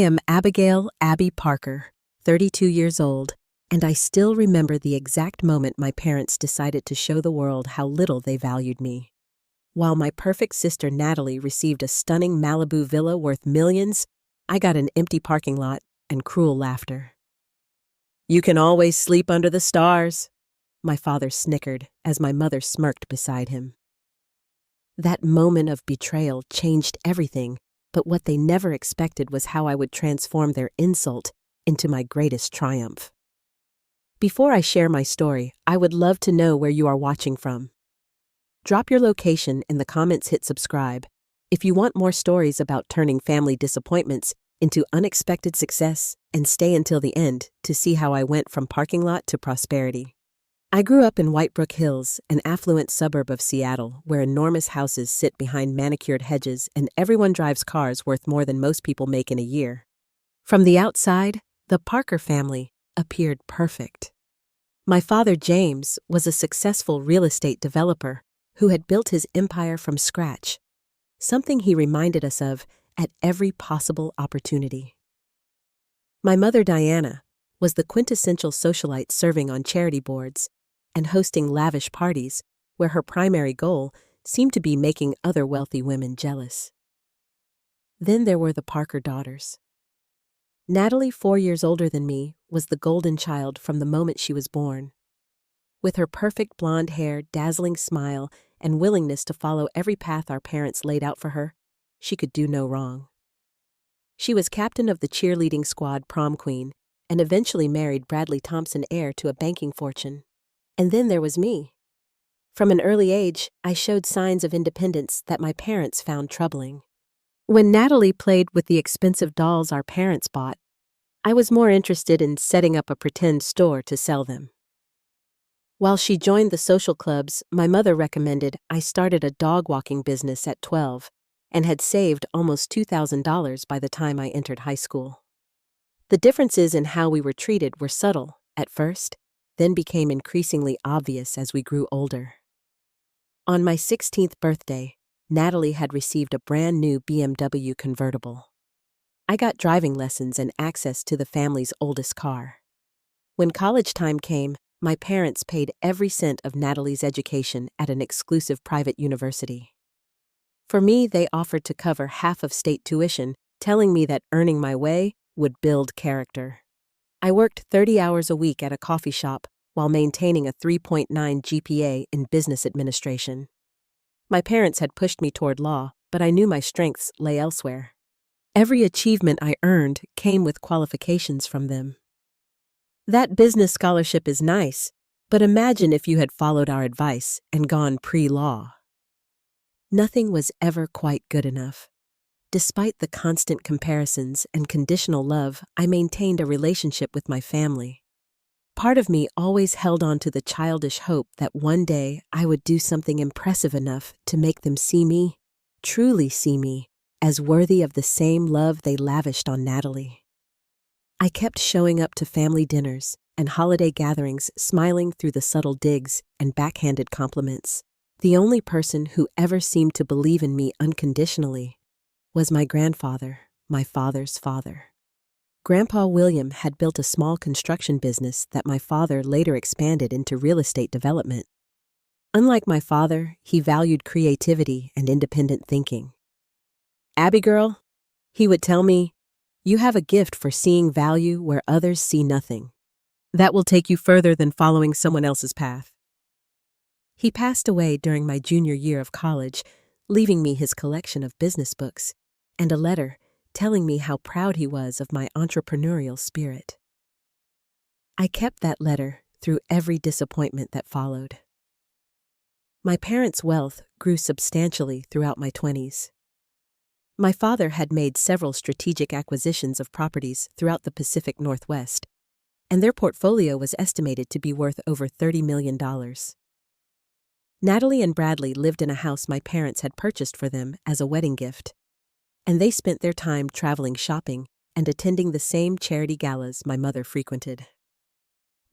am Abigail Abby Parker, 32 years old, and I still remember the exact moment my parents decided to show the world how little they valued me. While my perfect sister Natalie received a stunning Malibu villa worth millions, I got an empty parking lot and cruel laughter. "You can always sleep under the stars," my father snickered as my mother smirked beside him. That moment of betrayal changed everything, but what they never expected was how I would transform their insult into my greatest triumph. Before I share my story, I would love to know where you are watching from. Drop your location in the comments, hit subscribe. If you want more stories about turning family disappointments into unexpected success, and stay until the end to see how I went from parking lot to prosperity. I grew up in Whitebrook Hills, an affluent suburb of Seattle, where enormous houses sit behind manicured hedges and everyone drives cars worth more than most people make in a year. From the outside, the Parker family appeared perfect. My father, James, was a successful real estate developer who had built his empire from scratch, something he reminded us of at every possible opportunity. My mother, Diana, was the quintessential socialite serving on charity boards and hosting lavish parties where her primary goal seemed to be making other wealthy women jealous. Then there were the Parker daughters. Natalie, 4 years older than me, was the golden child from the moment she was born. With her perfect blonde hair, dazzling smile, and willingness to follow every path our parents laid out for her, she could do no wrong. She was captain of the cheerleading squad prom queen and eventually married Bradley Thompson, heir to a banking fortune. And then there was me. From an early age, I showed signs of independence that my parents found troubling. When Natalie played with the expensive dolls our parents bought, I was more interested in setting up a pretend store to sell them. While she joined the social clubs, my mother recommended I started a dog walking business at 12 and had saved almost $2,000 by the time I entered high school. The differences in how we were treated were subtle at first, then became increasingly obvious as we grew older. On my 16th birthday, Natalie had received a brand new BMW convertible. I got driving lessons and access to the family's oldest car. When college time came, my parents paid every cent of Natalie's education at an exclusive private university. For me, they offered to cover half of state tuition, telling me that earning my way would build character. I worked 30 hours a week at a coffee shop while maintaining a 3.9 GPA in business administration. My parents had pushed me toward law, but I knew my strengths lay elsewhere. Every achievement I earned came with qualifications from them. That business scholarship is nice, but imagine if you had followed our advice and gone pre-law. Nothing was ever quite good enough. Despite the constant comparisons and conditional love, I maintained a relationship with my family. Part of me always held on to the childish hope that one day I would do something impressive enough to make them see me, truly see me, as worthy of the same love they lavished on Natalie. I kept showing up to family dinners and holiday gatherings, smiling through the subtle digs and backhanded compliments. The only person who ever seemed to believe in me unconditionally was my grandfather, my father's father. Grandpa William had built a small construction business that my father later expanded into real estate development. Unlike my father, he valued creativity and independent thinking. "Abby girl," he would tell me, "you have a gift for seeing value where others see nothing. That will take you further than following someone else's path." He passed away during my junior year of college, leaving me his collection of business books and a letter telling me how proud he was of my entrepreneurial spirit. I kept that letter through every disappointment that followed. My parents' wealth grew substantially throughout my 20s. My father had made several strategic acquisitions of properties throughout the Pacific Northwest, and their portfolio was estimated to be worth over $30 million. Natalie and Bradley lived in a house my parents had purchased for them as a wedding gift, and they spent their time traveling shopping and attending the same charity galas my mother frequented.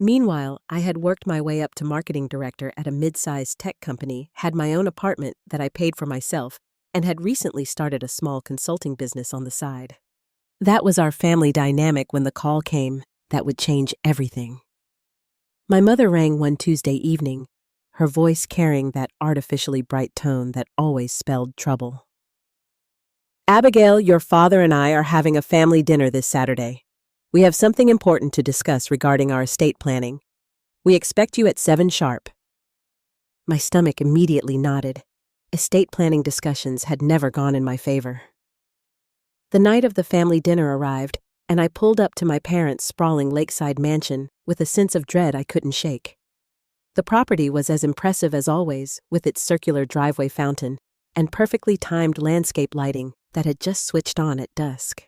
Meanwhile, I had worked my way up to marketing director at a mid-sized tech company, had my own apartment that I paid for myself, and had recently started a small consulting business on the side. That was our family dynamic when the call came that would change everything. My mother rang one Tuesday evening, her voice carrying that artificially bright tone that always spelled trouble. Abigail, your father and I are having a family dinner this Saturday. We have something important to discuss regarding our estate planning. We expect you at 7 sharp. My stomach immediately knotted. Estate planning discussions had never gone in my favor. The night of the family dinner arrived, and I pulled up to my parents' sprawling lakeside mansion with a sense of dread I couldn't shake. The property was as impressive as always, with its circular driveway fountain and perfectly timed landscape lighting that had just switched on at dusk.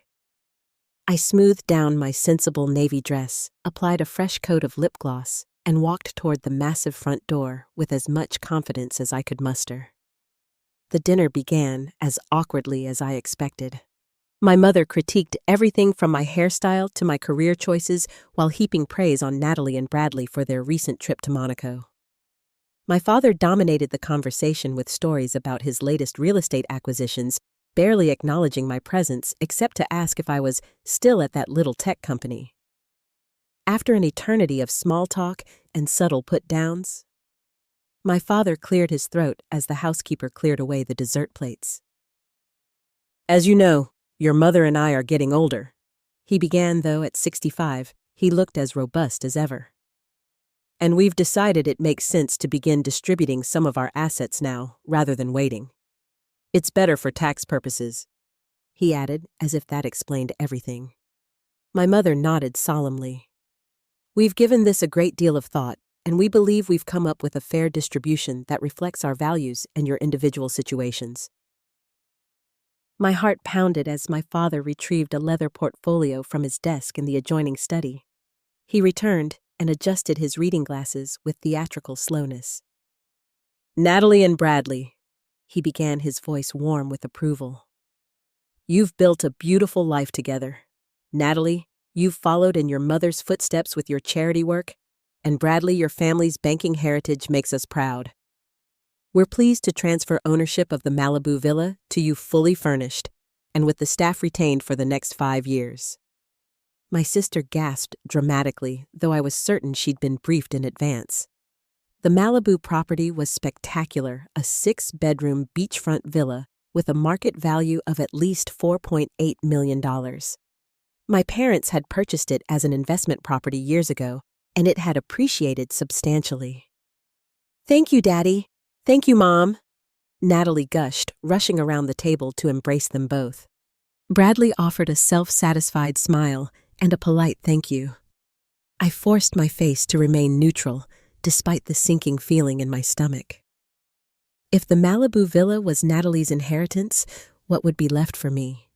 I smoothed down my sensible navy dress, applied a fresh coat of lip gloss, and walked toward the massive front door with as much confidence as I could muster. The dinner began as awkwardly as I expected. My mother critiqued everything from my hairstyle to my career choices while heaping praise on Natalie and Bradley for their recent trip to Monaco. My father dominated the conversation with stories about his latest real estate acquisitions, barely acknowledging my presence except to ask if I was still at that little tech company. After an eternity of small talk and subtle put-downs, my father cleared his throat as the housekeeper cleared away the dessert plates. As you know, your mother and I are getting older. He began, though at 65, he looked as robust as ever. And we've decided it makes sense to begin distributing some of our assets now, rather than waiting. It's better for tax purposes, he added, as if that explained everything. My mother nodded solemnly. We've given this a great deal of thought, and we believe we've come up with a fair distribution that reflects our values and your individual situations. My heart pounded as my father retrieved a leather portfolio from his desk in the adjoining study. He returned and adjusted his reading glasses with theatrical slowness. Natalie and Bradley, he began, his voice warm with approval. You've built a beautiful life together. Natalie, you've followed in your mother's footsteps with your charity work, and Bradley, your family's banking heritage makes us proud. We're pleased to transfer ownership of the Malibu villa to you fully furnished, and with the staff retained for the next 5 years. My sister gasped dramatically, though I was certain she'd been briefed in advance. The Malibu property was spectacular, a 6-bedroom beachfront villa with a market value of at least $4.8 million. My parents had purchased it as an investment property years ago, and it had appreciated substantially. Thank you, Daddy. Thank you, Mom, Natalie gushed, rushing around the table to embrace them both. Bradley offered a self-satisfied smile and a polite thank you. I forced my face to remain neutral, despite the sinking feeling in my stomach. If the Malibu villa was Natalie's inheritance, what would be left for me?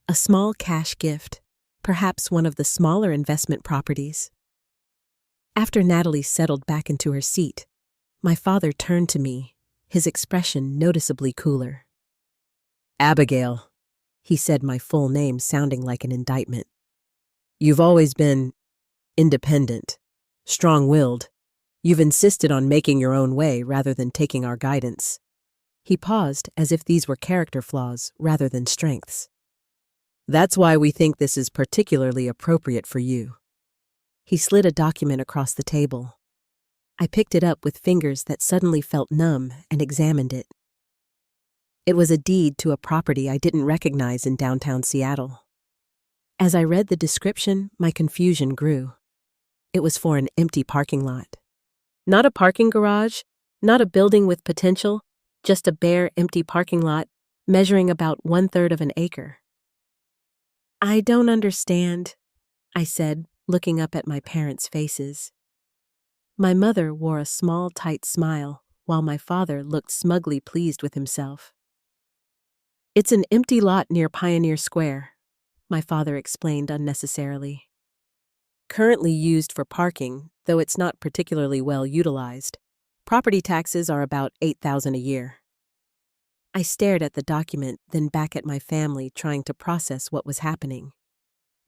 A small cash gift, perhaps one of the smaller investment properties. After Natalie settled back into her seat, my father turned to me, his expression noticeably cooler. Abigail, he said, my full name sounding like an indictment. You've always been independent, strong-willed. You've insisted on making your own way rather than taking our guidance. He paused as if these were character flaws rather than strengths. That's why we think this is particularly appropriate for you. He slid a document across the table. I picked it up with fingers that suddenly felt numb and examined it. It was a deed to a property I didn't recognize in downtown Seattle. As I read the description, my confusion grew. It was for an empty parking lot. Not a parking garage, not a building with potential, just a bare, empty parking lot measuring about 1/3 of an acre. I don't understand, I said, looking up at my parents' faces. My mother wore a small, tight smile, while my father looked smugly pleased with himself. It's an empty lot near Pioneer Square, my father explained unnecessarily. Currently used for parking, though it's not particularly well utilized. Property taxes are about $8,000 a year. I stared at the document, then back at my family, trying to process what was happening.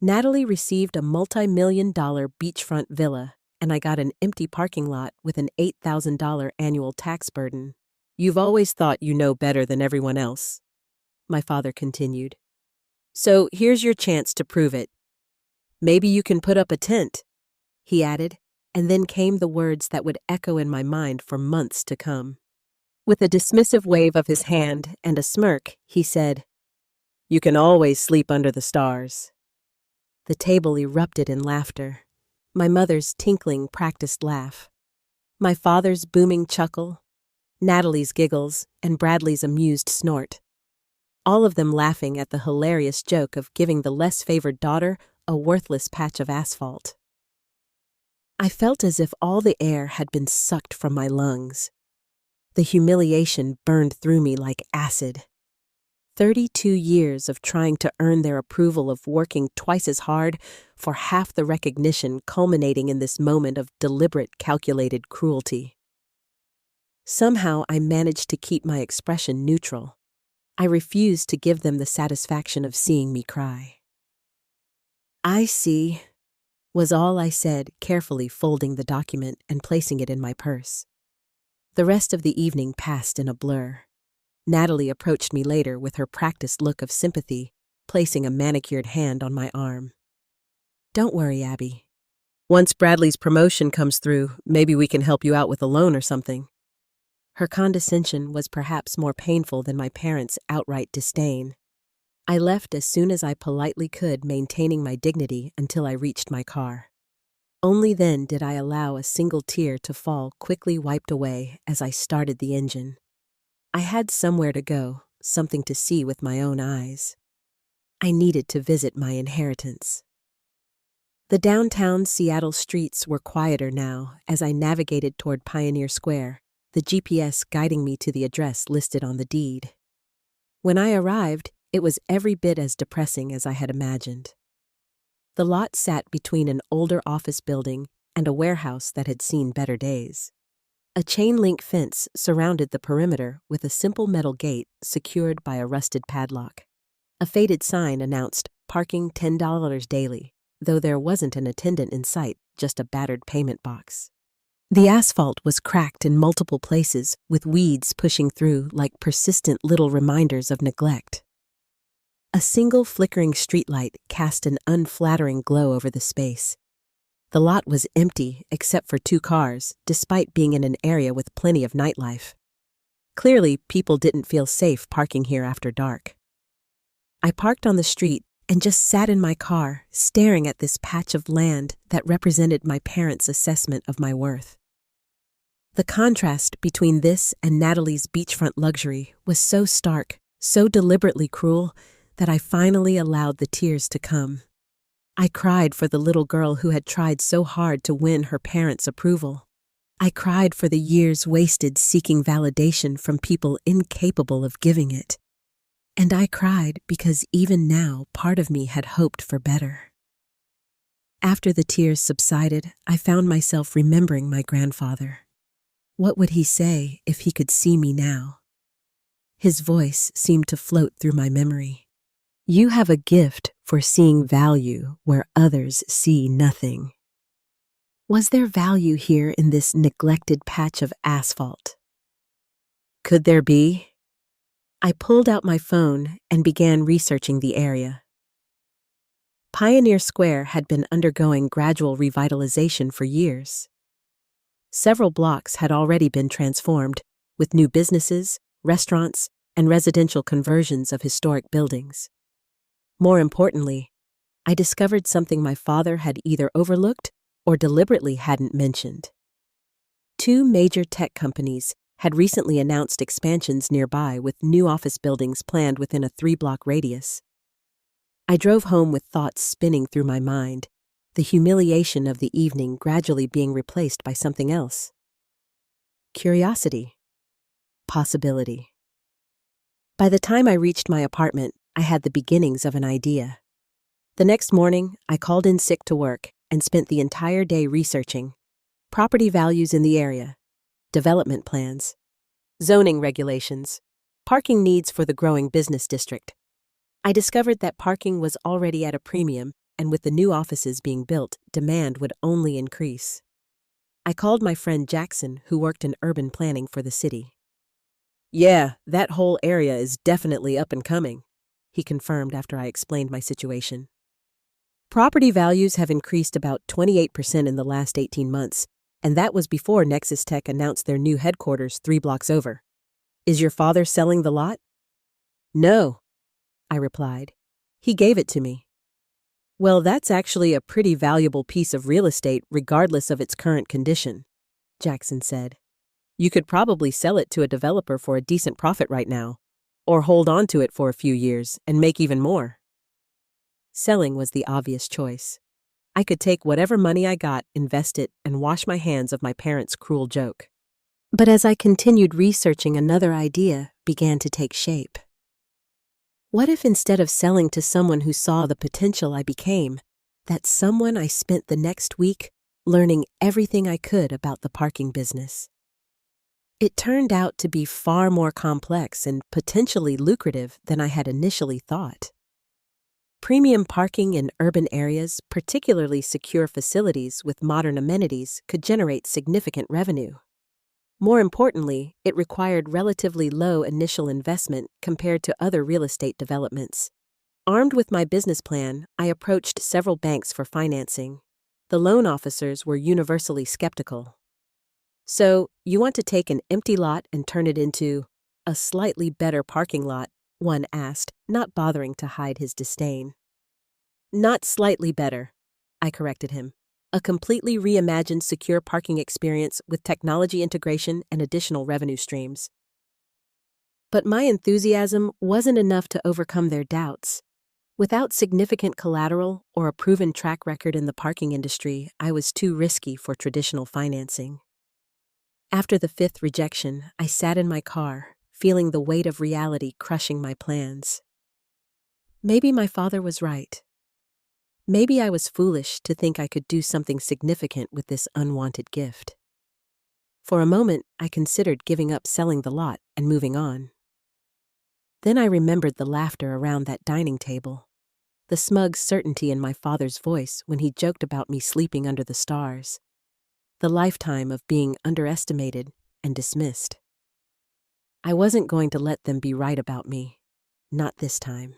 Natalie received a multi-million-dollar beachfront villa, and I got an empty parking lot with an $8,000 annual tax burden. You've always thought you know better than everyone else, my father continued. So here's your chance to prove it. Maybe you can put up a tent, he added, and then came the words that would echo in my mind for months to come. With a dismissive wave of his hand and a smirk, he said, "You can always sleep under the stars." The table erupted in laughter. My mother's tinkling, practiced laugh, my father's booming chuckle, Natalie's giggles, and Bradley's amused snort. All of them laughing at the hilarious joke of giving the less favored daughter a worthless patch of asphalt. I felt as if all the air had been sucked from my lungs. The humiliation burned through me like acid. 32 years of trying to earn their approval, of working twice as hard for half the recognition, culminating in this moment of deliberate, calculated cruelty. Somehow I managed to keep my expression neutral. I refused to give them the satisfaction of seeing me cry. "I see," was all I said, carefully folding the document and placing it in my purse. The rest of the evening passed in a blur. Natalie approached me later with her practiced look of sympathy, placing a manicured hand on my arm. "Don't worry, Abby. Once Bradley's promotion comes through, maybe we can help you out with a loan or something." Her condescension was perhaps more painful than my parents' outright disdain. I left as soon as I politely could, maintaining my dignity until I reached my car. Only then did I allow a single tear to fall, quickly wiped away as I started the engine. I had somewhere to go, something to see with my own eyes. I needed to visit my inheritance. The downtown Seattle streets were quieter now as I navigated toward Pioneer Square, the GPS guiding me to the address listed on the deed. When I arrived, it was every bit as depressing as I had imagined. The lot sat between an older office building and a warehouse that had seen better days. A chain-link fence surrounded the perimeter with a simple metal gate secured by a rusted padlock. A faded sign announced parking $10 daily, though there wasn't an attendant in sight, just a battered payment box. The asphalt was cracked in multiple places, with weeds pushing through like persistent little reminders of neglect. A single flickering streetlight cast an unflattering glow over the space. The lot was empty except for 2 cars, despite being in an area with plenty of nightlife. Clearly, people didn't feel safe parking here after dark. I parked on the street and just sat in my car, staring at this patch of land that represented my parents' assessment of my worth. The contrast between this and Natalie's beachfront luxury was so stark, so deliberately cruel, that I finally allowed the tears to come. I cried for the little girl who had tried so hard to win her parents' approval. I cried for the years wasted seeking validation from people incapable of giving it. And I cried because even now part of me had hoped for better. After the tears subsided, I found myself remembering my grandfather. What would he say if he could see me now? His voice seemed to float through my memory. "You have a gift for seeing value where others see nothing." Was there value here in this neglected patch of asphalt? Could there be? I pulled out my phone and began researching the area. Pioneer Square had been undergoing gradual revitalization for years. Several blocks had already been transformed, with new businesses, restaurants, and residential conversions of historic buildings. More importantly, I discovered something my father had either overlooked or deliberately hadn't mentioned. 2 major tech companies had recently announced expansions nearby, with new office buildings planned within a 3-block radius. I drove home with thoughts spinning through my mind, the humiliation of the evening gradually being replaced by something else. Curiosity. Possibility. By the time I reached my apartment, I had the beginnings of an idea. The next morning, I called in sick to work and spent the entire day researching property values in the area, development plans, zoning regulations, parking needs for the growing business district. I discovered that parking was already at a premium, and with the new offices being built, demand would only increase. I called my friend Jackson, who worked in urban planning for the city. "Yeah, that whole area is definitely up and coming. he confirmed after I explained my situation. Property values have increased about 28% in the last 18 months, and that was before Nexus Tech announced their new headquarters 3 blocks over. Is your father selling the lot? No, I replied. He gave it to me. Well, that's actually a pretty valuable piece of real estate regardless of its current condition, Jackson said. You could probably sell it to a developer for a decent profit right now, or hold on to it for a few years and make even more. Selling was the obvious choice. I could take whatever money I got, invest it, and wash my hands of my parents' cruel joke. But as I continued researching, another idea began to take shape. What if instead of selling to someone who saw the potential I became, that someone I spent the next week learning everything I could about the parking business? It turned out to be far more complex and potentially lucrative than I had initially thought. Premium parking in urban areas, particularly secure facilities with modern amenities, could generate significant revenue. More importantly, it required relatively low initial investment compared to other real estate developments. Armed with my business plan, I approached several banks for financing. The loan officers were universally skeptical. So, you want to take an empty lot and turn it into a slightly better parking lot? One asked, not bothering to hide his disdain. Not slightly better, I corrected him. A completely reimagined secure parking experience with technology integration and additional revenue streams. But my enthusiasm wasn't enough to overcome their doubts. Without significant collateral or a proven track record in the parking industry, I was too risky for traditional financing. After the 5th rejection, I sat in my car, feeling the weight of reality crushing my plans. Maybe my father was right. Maybe I was foolish to think I could do something significant with this unwanted gift. For a moment, I considered giving up selling the lot and moving on. Then I remembered the laughter around that dining table, the smug certainty in my father's voice when he joked about me sleeping under the stars, the lifetime of being underestimated and dismissed. I wasn't going to let them be right about me, not this time.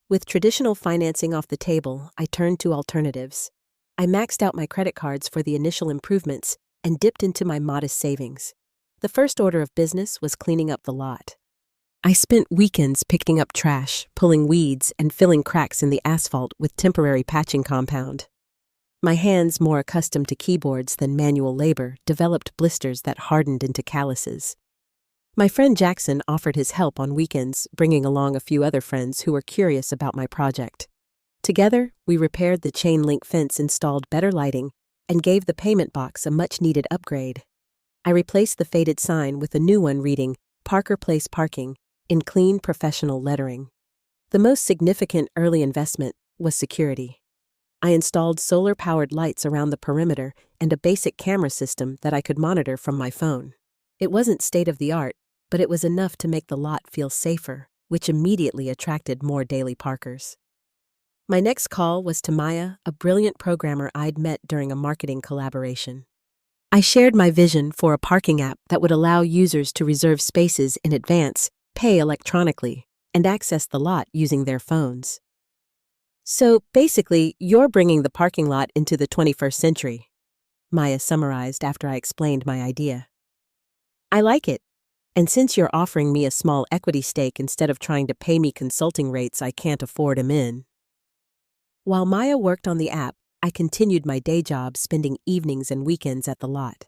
With traditional financing off the table, I turned to alternatives. I maxed out my credit cards for the initial improvements and dipped into my modest savings. The first order of business was cleaning up the lot. I spent weekends picking up trash, pulling weeds, and filling cracks in the asphalt with temporary patching compound. My hands, more accustomed to keyboards than manual labor, developed blisters that hardened into calluses. My friend Jackson offered his help on weekends, bringing along a few other friends who were curious about my project. Together, we repaired the chain-link fence, installed better lighting, and gave the payment box a much-needed upgrade. I replaced the faded sign with a new one reading, Parker Place Parking, in clean, professional lettering. The most significant early investment was security. I installed solar-powered lights around the perimeter and a basic camera system that I could monitor from my phone. It wasn't state-of-the-art, but it was enough to make the lot feel safer, which immediately attracted more daily parkers. My next call was to Maya, a brilliant programmer I'd met during a marketing collaboration. I shared my vision for a parking app that would allow users to reserve spaces in advance, pay electronically, and access the lot using their phones. So, basically, you're bringing the parking lot into the 21st century, Maya summarized after I explained my idea. I like it. And since you're offering me a small equity stake instead of trying to pay me consulting rates I can't afford in. While Maya worked on the app, I continued my day job, spending evenings and weekends at the lot.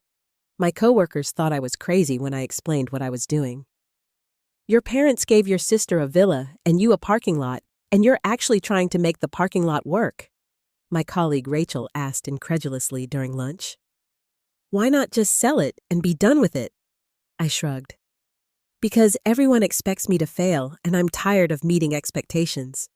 My coworkers thought I was crazy when I explained what I was doing. Your parents gave your sister a villa and you a parking lot, and you're actually trying to make the parking lot work? My colleague Rachel asked incredulously during lunch. Why not just sell it and be done with it? I shrugged. Because everyone expects me to fail, and I'm tired of meeting expectations.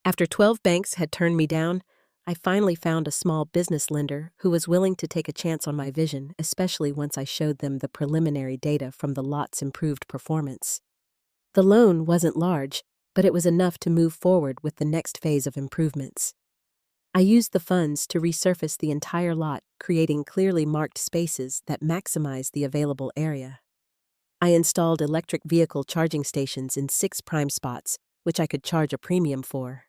After 12 banks had turned me down, I finally found a small business lender who was willing to take a chance on my vision, especially once I showed them the preliminary data from the lot's improved performance. The loan wasn't large, but it was enough to move forward with the next phase of improvements. I used the funds to resurface the entire lot, creating clearly marked spaces that maximized the available area. I installed electric vehicle charging stations in 6 prime spots, which I could charge a premium for.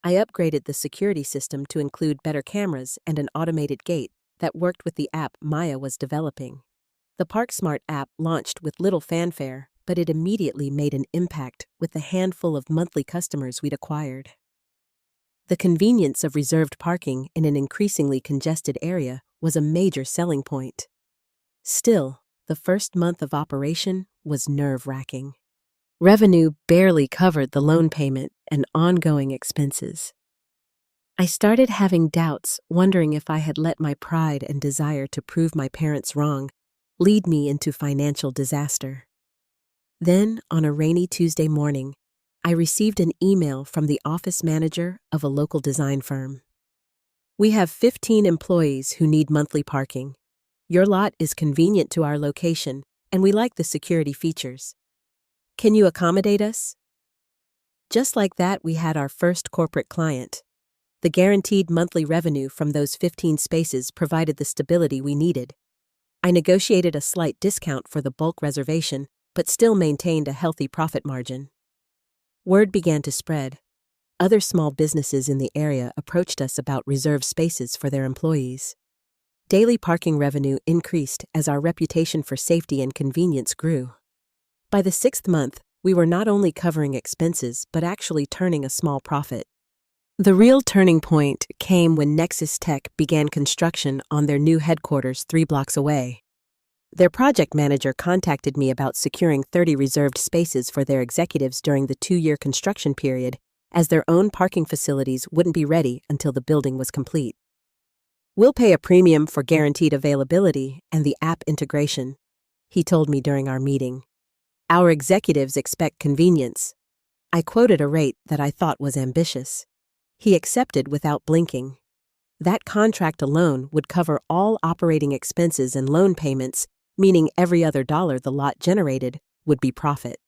I upgraded the security system to include better cameras and an automated gate that worked with the app Maya was developing. The ParkSmart app launched with little fanfare, but it immediately made an impact with the handful of monthly customers we'd acquired. The convenience of reserved parking in an increasingly congested area was a major selling point. Still, the first month of operation was nerve-wracking. Revenue barely covered the loan payment and ongoing expenses. I started having doubts, wondering if I had let my pride and desire to prove my parents wrong lead me into financial disaster. Then, on a rainy Tuesday morning, I received an email from the office manager of a local design firm. "We have 15 employees who need monthly parking. Your lot is convenient to our location, and we like the security features. Can you accommodate us?" Just like that, we had our first corporate client. The guaranteed monthly revenue from those 15 spaces provided the stability we needed. I negotiated a slight discount for the bulk reservation, but still maintained a healthy profit margin. Word began to spread. Other small businesses in the area approached us about reserved spaces for their employees. Daily parking revenue increased as our reputation for safety and convenience grew. By the 6th month, we were not only covering expenses but actually turning a small profit. The real turning point came when Nexus Tech began construction on their new headquarters 3 blocks away. Their project manager contacted me about securing 30 reserved spaces for their executives during the 2-year construction period, as their own parking facilities wouldn't be ready until the building was complete. "We'll pay a premium for guaranteed availability and the app integration," he told me during our meeting. "Our executives expect convenience." I quoted a rate that I thought was ambitious. He accepted without blinking. That contract alone would cover all operating expenses and loan payments, meaning every other dollar the lot generated would be profit.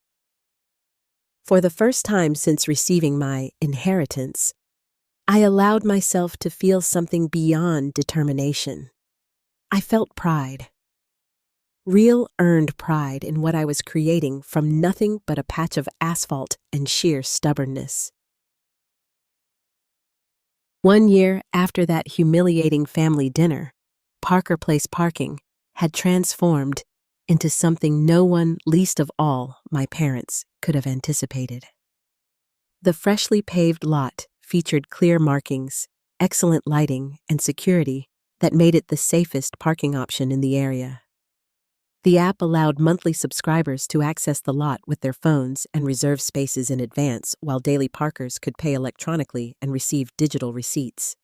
For the first time since receiving my inheritance, I allowed myself to feel something beyond determination. I felt pride. Real earned pride in what I was creating from nothing but a patch of asphalt and sheer stubbornness. 1 year after that humiliating family dinner, Parker Place parking had transformed into something no one, least of all my parents, could have anticipated. The freshly paved lot featured clear markings, excellent lighting, and security that made it the safest parking option in the area. The app allowed monthly subscribers to access the lot with their phones and reserve spaces in advance, while daily parkers could pay electronically and receive digital receipts.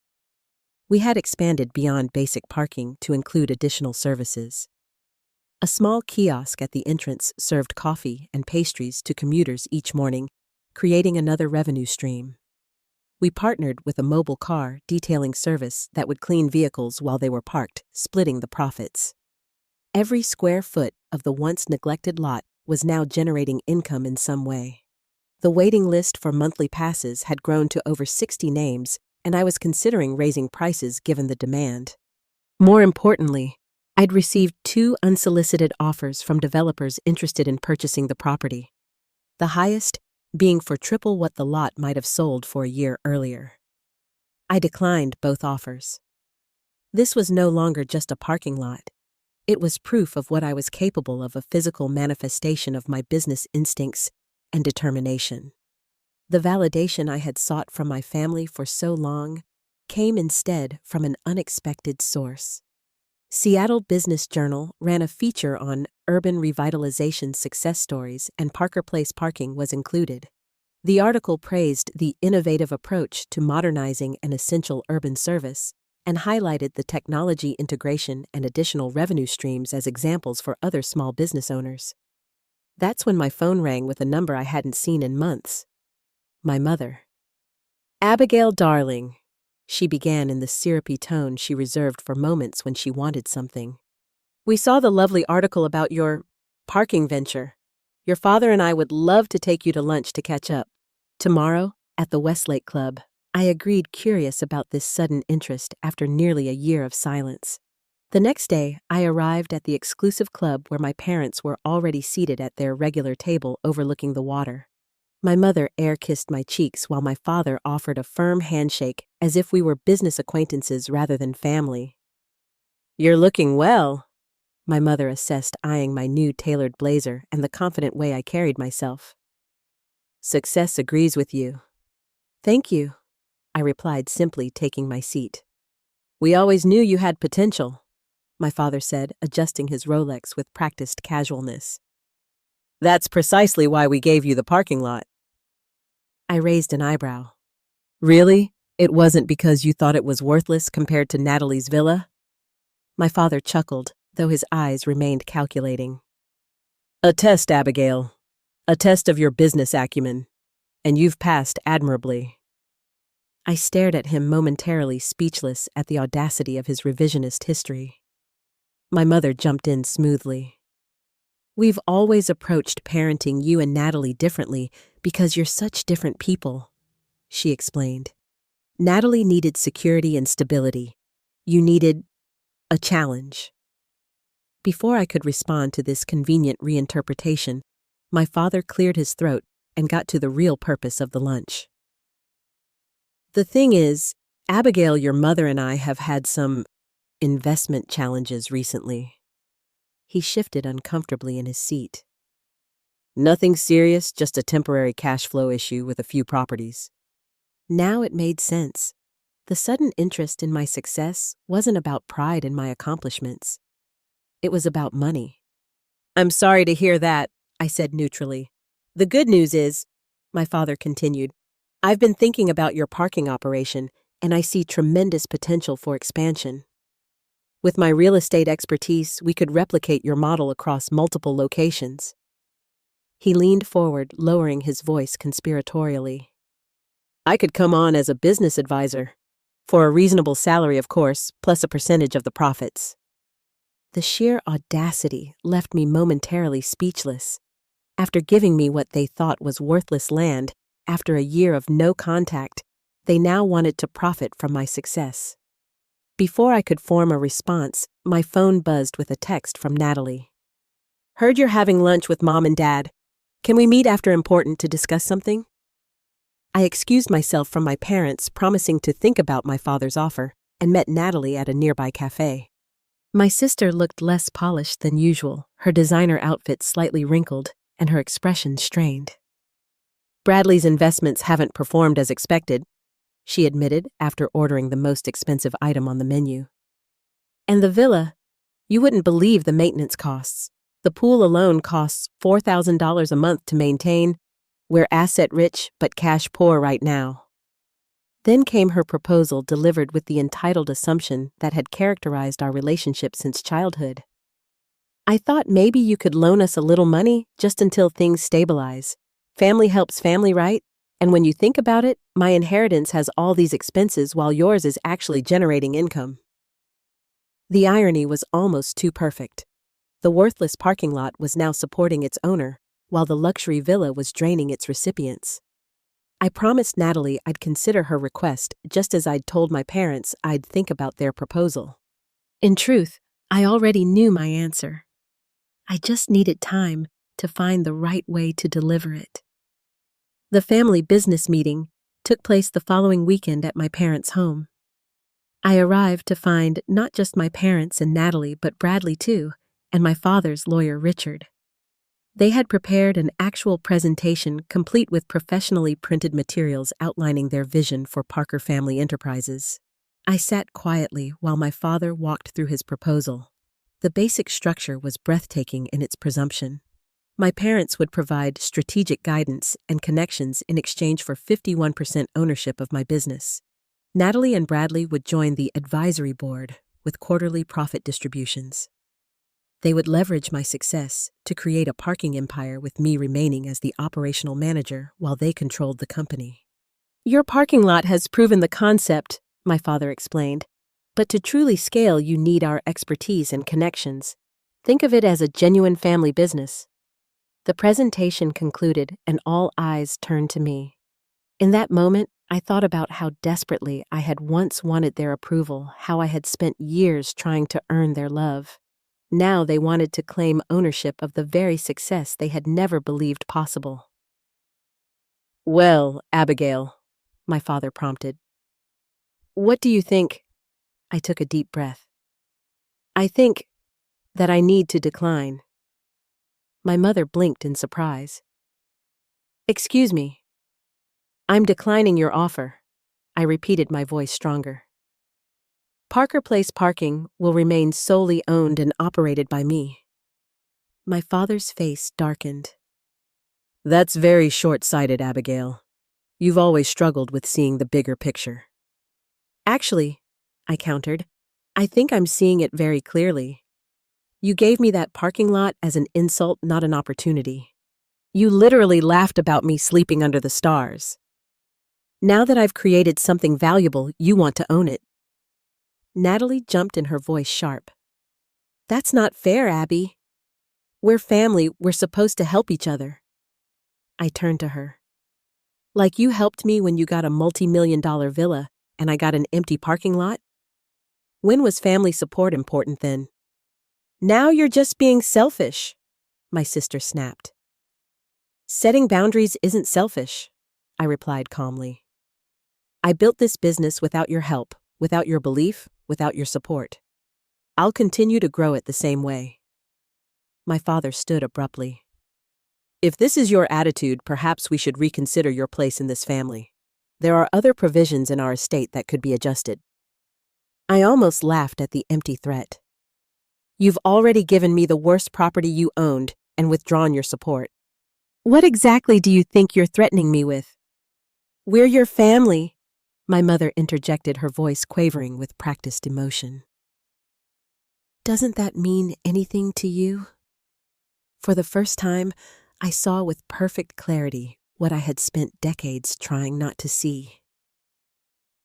We had expanded beyond basic parking to include additional services. A small kiosk at the entrance served coffee and pastries to commuters each morning, creating another revenue stream. We partnered with a mobile car detailing service that would clean vehicles while they were parked, splitting the profits. Every square foot of the once neglected lot was now generating income in some way. The waiting list for monthly passes had grown to over 60 names, and I was considering raising prices given the demand. More importantly, I'd received 2 unsolicited offers from developers interested in purchasing the property, the highest being for triple what the lot might have sold for a year earlier. I declined both offers. This was no longer just a parking lot. It was proof of what I was capable of, a physical manifestation of my business instincts and determination. The validation I had sought from my family for so long came instead from an unexpected source. Seattle Business Journal ran a feature on urban revitalization success stories, and Parker Place parking was included. The article praised the innovative approach to modernizing an essential urban service and highlighted the technology integration and additional revenue streams as examples for other small business owners. That's when my phone rang with a number I hadn't seen in months. My mother. "Abigail, darling," she began in the syrupy tone she reserved for moments when she wanted something. "We saw the lovely article about your parking venture. Your father and I would love to take you to lunch to catch up. Tomorrow, at the Westlake Club." I agreed, curious about this sudden interest after nearly a year of silence. The next day, I arrived at the exclusive club where my parents were already seated at their regular table overlooking the water. My mother air-kissed my cheeks while my father offered a firm handshake as if we were business acquaintances rather than family. "You're looking well," my mother assessed, eyeing my new tailored blazer and the confident way I carried myself. "Success agrees with you." "Thank you," I replied, simply taking my seat. "We always knew you had potential," my father said, adjusting his Rolex with practiced casualness. "That's precisely why we gave you the parking lot." I raised an eyebrow. "Really? It wasn't because you thought it was worthless compared to Natalie's villa?" My father chuckled, though his eyes remained calculating. "A test, Abigail. A test of your business acumen. And you've passed admirably." I stared at him momentarily, speechless at the audacity of his revisionist history. My mother jumped in smoothly. "We've always approached parenting you and Natalie differently because you're such different people," she explained. "Natalie needed security and stability. You needed a challenge." Before I could respond to this convenient reinterpretation, my father cleared his throat and got to the real purpose of the lunch. "The thing is, Abigail, your mother and I have had some investment challenges recently." He shifted uncomfortably in his seat. "Nothing serious, just a temporary cash flow issue with a few properties." Now it made sense. The sudden interest in my success wasn't about pride in my accomplishments. It was about money. "I'm sorry to hear that," I said neutrally. "The good news is," my father continued, "I've been thinking about your parking operation, and I see tremendous potential for expansion. With my real estate expertise, we could replicate your model across multiple locations." He leaned forward, lowering his voice conspiratorially. "I could come on as a business advisor. For a reasonable salary, of course, plus a percentage of the profits." The sheer audacity left me momentarily speechless. After giving me what they thought was worthless land, after a year of no contact, they now wanted to profit from my success. Before I could form a response, my phone buzzed with a text from Natalie. "Heard you're having lunch with Mom and Dad. Can we meet after important to discuss something?" I excused myself from my parents, promising to think about my father's offer, and met Natalie at a nearby cafe. My sister looked less polished than usual, her designer outfit slightly wrinkled, and her expression strained. "Bradley's investments haven't performed as expected," she admitted after ordering the most expensive item on the menu. "And the villa? You wouldn't believe the maintenance costs. The pool alone costs $4,000 a month to maintain. We're asset-rich but cash-poor right now." Then came her proposal, delivered with the entitled assumption that had characterized our relationship since childhood. "I thought maybe you could loan us a little money just until things stabilize. Family helps family, right? And when you think about it, my inheritance has all these expenses while yours is actually generating income." The irony was almost too perfect. The worthless parking lot was now supporting its owner, while the luxury villa was draining its recipients. I promised Natalie I'd consider her request, just as I'd told my parents I'd think about their proposal. In truth, I already knew my answer. I just needed time to find the right way to deliver it. The family business meeting took place the following weekend at my parents' home. I arrived to find not just my parents and Natalie, but Bradley too, and my father's lawyer, Richard. They had prepared an actual presentation complete with professionally printed materials outlining their vision for Parker Family Enterprises. I sat quietly while my father walked through his proposal. The basic structure was breathtaking in its presumption. My parents would provide strategic guidance and connections in exchange for 51% ownership of my business. Natalie and Bradley would join the advisory board with quarterly profit distributions. They would leverage my success to create a parking empire, with me remaining as the operational manager while they controlled the company. "Your parking lot has proven the concept," my father explained, "but to truly scale, you need our expertise and connections. Think of it as a genuine family business." The presentation concluded, and all eyes turned to me. In that moment, I thought about how desperately I had once wanted their approval, how I had spent years trying to earn their love. Now they wanted to claim ownership of the very success they had never believed possible. Well, Abigail, my father prompted. What do you think? I took a deep breath. I think that I need to decline. My mother blinked in surprise. Excuse me. I'm declining your offer. I repeated, my voice stronger. Parker Place Parking will remain solely owned and operated by me. My father's face darkened. That's very short-sighted, Abigail. You've always struggled with seeing the bigger picture. Actually, I countered, I think I'm seeing it very clearly. You gave me that parking lot as an insult, not an opportunity. You literally laughed about me sleeping under the stars. Now that I've created something valuable, you want to own it. Natalie jumped in, her voice sharp. That's not fair, Abby. We're family, we're supposed to help each other. I turned to her. Like you helped me when you got a multi-million-dollar villa and I got an empty parking lot? When was family support important then? Now you're just being selfish, my sister snapped. Setting boundaries isn't selfish, I replied calmly. I built this business without your help, without your belief, without your support. I'll continue to grow it the same way. My father stood abruptly. If this is your attitude, perhaps we should reconsider your place in this family. There are other provisions in our estate that could be adjusted. I almost laughed at the empty threat. You've already given me the worst property you owned and withdrawn your support. What exactly do you think you're threatening me with? We're your family, my mother interjected, her voice quavering with practiced emotion. Doesn't that mean anything to you? For the first time, I saw with perfect clarity what I had spent decades trying not to see.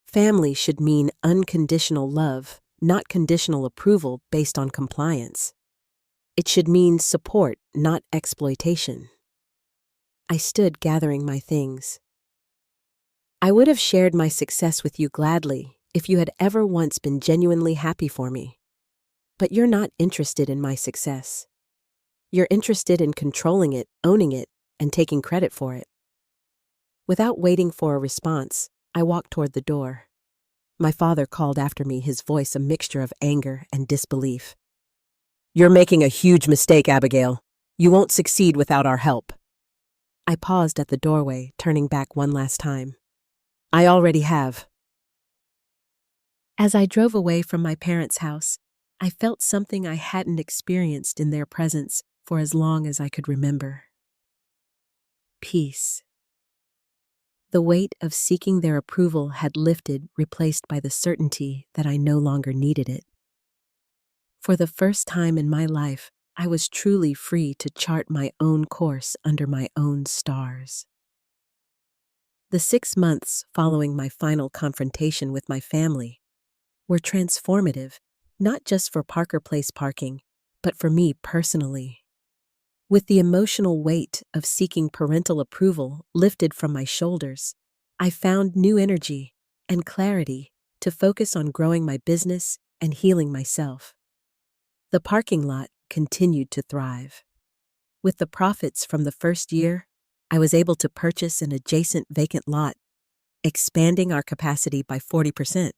Family should mean unconditional love, not conditional approval based on compliance. It should mean support, not exploitation. I stood gathering my things. I would have shared my success with you gladly if you had ever once been genuinely happy for me. But you're not interested in my success. You're interested in controlling it, owning it, and taking credit for it. Without waiting for a response, I walked toward the door. My father called after me, his voice a mixture of anger and disbelief. You're making a huge mistake, Abigail. You won't succeed without our help. I paused at the doorway, turning back one last time. I already have. As I drove away from my parents' house, I felt something I hadn't experienced in their presence for as long as I could remember. Peace. The weight of seeking their approval had lifted, replaced by the certainty that I no longer needed it. For the first time in my life, I was truly free to chart my own course under my own stars. The 6 months following my final confrontation with my family were transformative, not just for Parker Place Parking, but for me personally. With the emotional weight of seeking parental approval lifted from my shoulders, I found new energy and clarity to focus on growing my business and healing myself. The parking lot continued to thrive. With the profits from the first year, I was able to purchase an adjacent vacant lot, expanding our capacity by 40%.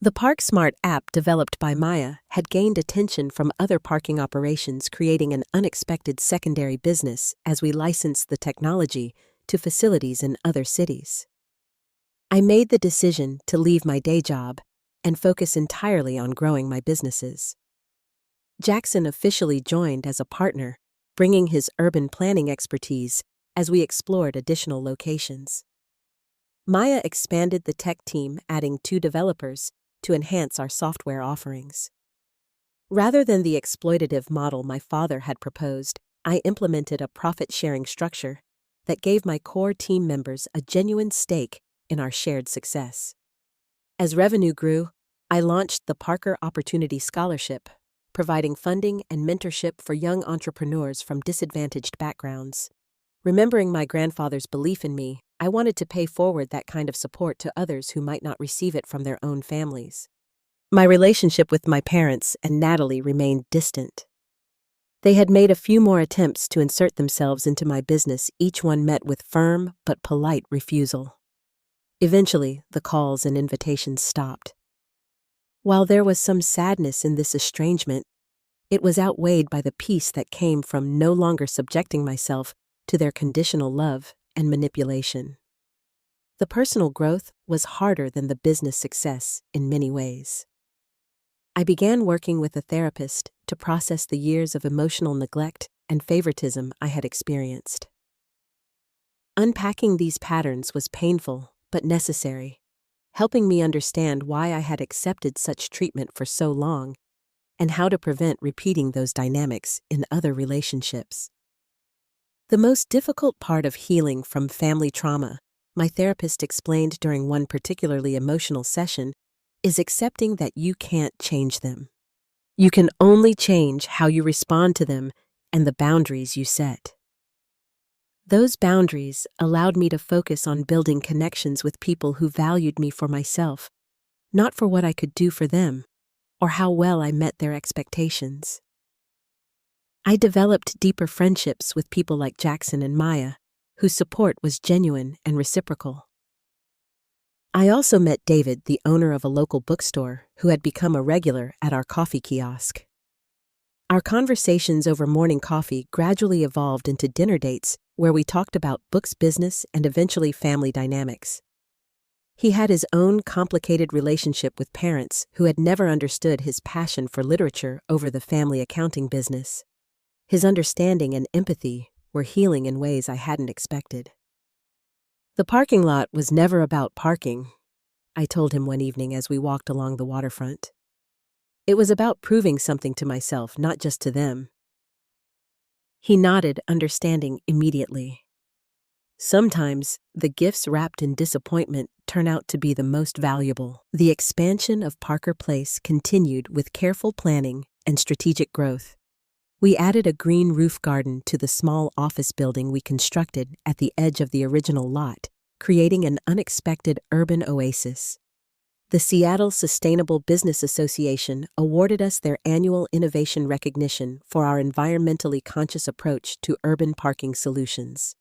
The ParkSmart app developed by Maya had gained attention from other parking operations, creating an unexpected secondary business as we licensed the technology to facilities in other cities. I made the decision to leave my day job and focus entirely on growing my businesses. Jackson officially joined as a partner, bringing his urban planning expertise as we explored additional locations. Maya expanded the tech team, adding 2 developers to enhance our software offerings. Rather than the exploitative model my father had proposed, I implemented a profit-sharing structure that gave my core team members a genuine stake in our shared success. As revenue grew, I launched the Parker Opportunity Scholarship, providing funding and mentorship for young entrepreneurs from disadvantaged backgrounds. Remembering my grandfather's belief in me, I wanted to pay forward that kind of support to others who might not receive it from their own families. My relationship with my parents and Natalie remained distant. They had made a few more attempts to insert themselves into my business, each one met with firm but polite refusal. Eventually, the calls and invitations stopped. While there was some sadness in this estrangement, it was outweighed by the peace that came from no longer subjecting myself to their conditional love and manipulation. The personal growth was harder than the business success in many ways. I began working with a therapist to process the years of emotional neglect and favoritism I had experienced. Unpacking these patterns was painful but necessary, helping me understand why I had accepted such treatment for so long and how to prevent repeating those dynamics in other relationships. The most difficult part of healing from family trauma, my therapist explained during one particularly emotional session, is accepting that you can't change them. You can only change how you respond to them and the boundaries you set. Those boundaries allowed me to focus on building connections with people who valued me for myself, not for what I could do for them or how well I met their expectations. I developed deeper friendships with people like Jackson and Maya, whose support was genuine and reciprocal. I also met David, the owner of a local bookstore, who had become a regular at our coffee kiosk. Our conversations over morning coffee gradually evolved into dinner dates where we talked about books, business, and eventually family dynamics. He had his own complicated relationship with parents who had never understood his passion for literature over the family accounting business. His understanding and empathy were healing in ways I hadn't expected. The parking lot was never about parking, I told him one evening as we walked along the waterfront. It was about proving something to myself, not just to them. He nodded, understanding immediately. Sometimes, the gifts wrapped in disappointment turn out to be the most valuable. The expansion of Parker Place continued with careful planning and strategic growth. We added a green roof garden to the small office building we constructed at the edge of the original lot, creating an unexpected urban oasis. The Seattle Sustainable Business Association awarded us their annual innovation recognition for our environmentally conscious approach to urban parking solutions.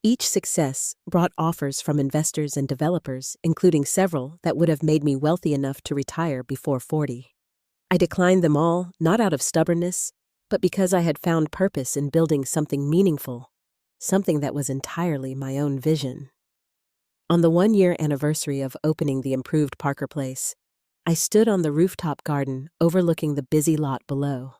Each success brought offers from investors and developers, including several that would have made me wealthy enough to retire before 40. I declined them all, not out of stubbornness, but because I had found purpose in building something meaningful, something that was entirely my own vision. On the 1-year anniversary of opening the improved Parker Place, I stood on the rooftop garden overlooking the busy lot below.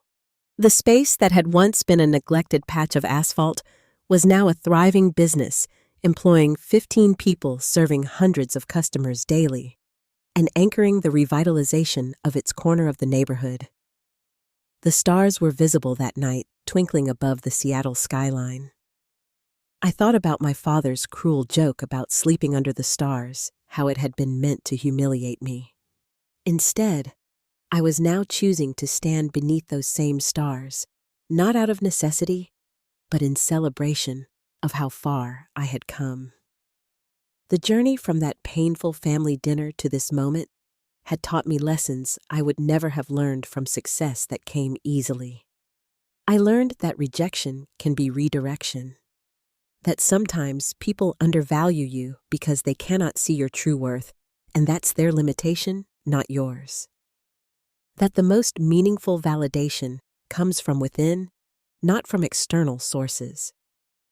The space that had once been a neglected patch of asphalt was now a thriving business, employing 15 people serving hundreds of customers daily, and anchoring the revitalization of its corner of the neighborhood. The stars were visible that night, twinkling above the Seattle skyline. I thought about my father's cruel joke about sleeping under the stars, how it had been meant to humiliate me. Instead, I was now choosing to stand beneath those same stars, not out of necessity, but in celebration of how far I had come. The journey from that painful family dinner to this moment had taught me lessons I would never have learned from success that came easily. I learned that rejection can be redirection, that sometimes people undervalue you because they cannot see your true worth, and that's their limitation, not yours. That the most meaningful validation comes from within, not from external sources.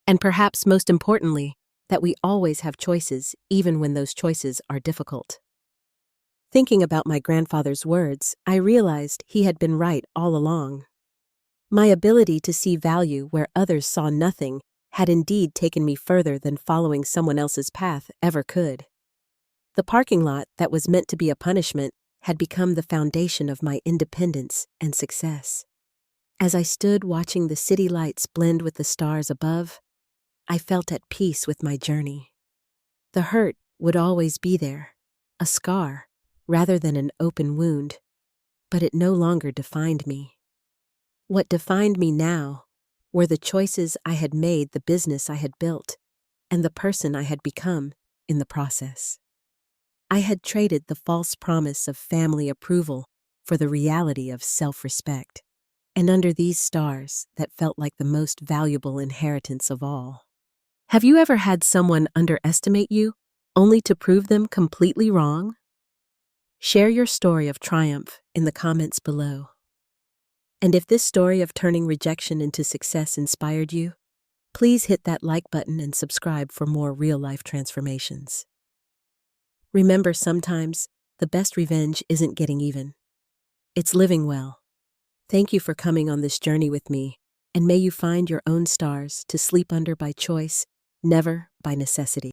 And perhaps most importantly, that we always have choices, even when those choices are difficult. Thinking about my grandfather's words, I realized he had been right all along. My ability to see value where others saw nothing had indeed taken me further than following someone else's path ever could. The parking lot that was meant to be a punishment had become the foundation of my independence and success. As I stood watching the city lights blend with the stars above, I felt at peace with my journey. The hurt would always be there, a scar, rather than an open wound, but it no longer defined me. What defined me now were the choices I had made, the business I had built, and the person I had become in the process. I had traded the false promise of family approval for the reality of self-respect. And under these stars that felt like the most valuable inheritance of all. Have you ever had someone underestimate you, only to prove them completely wrong? Share your story of triumph in the comments below. And if this story of turning rejection into success inspired you, please hit that like button and subscribe for more real-life transformations. Remember, sometimes the best revenge isn't getting even. It's living well. Thank you for coming on this journey with me, and may you find your own stars to sleep under by choice, never by necessity.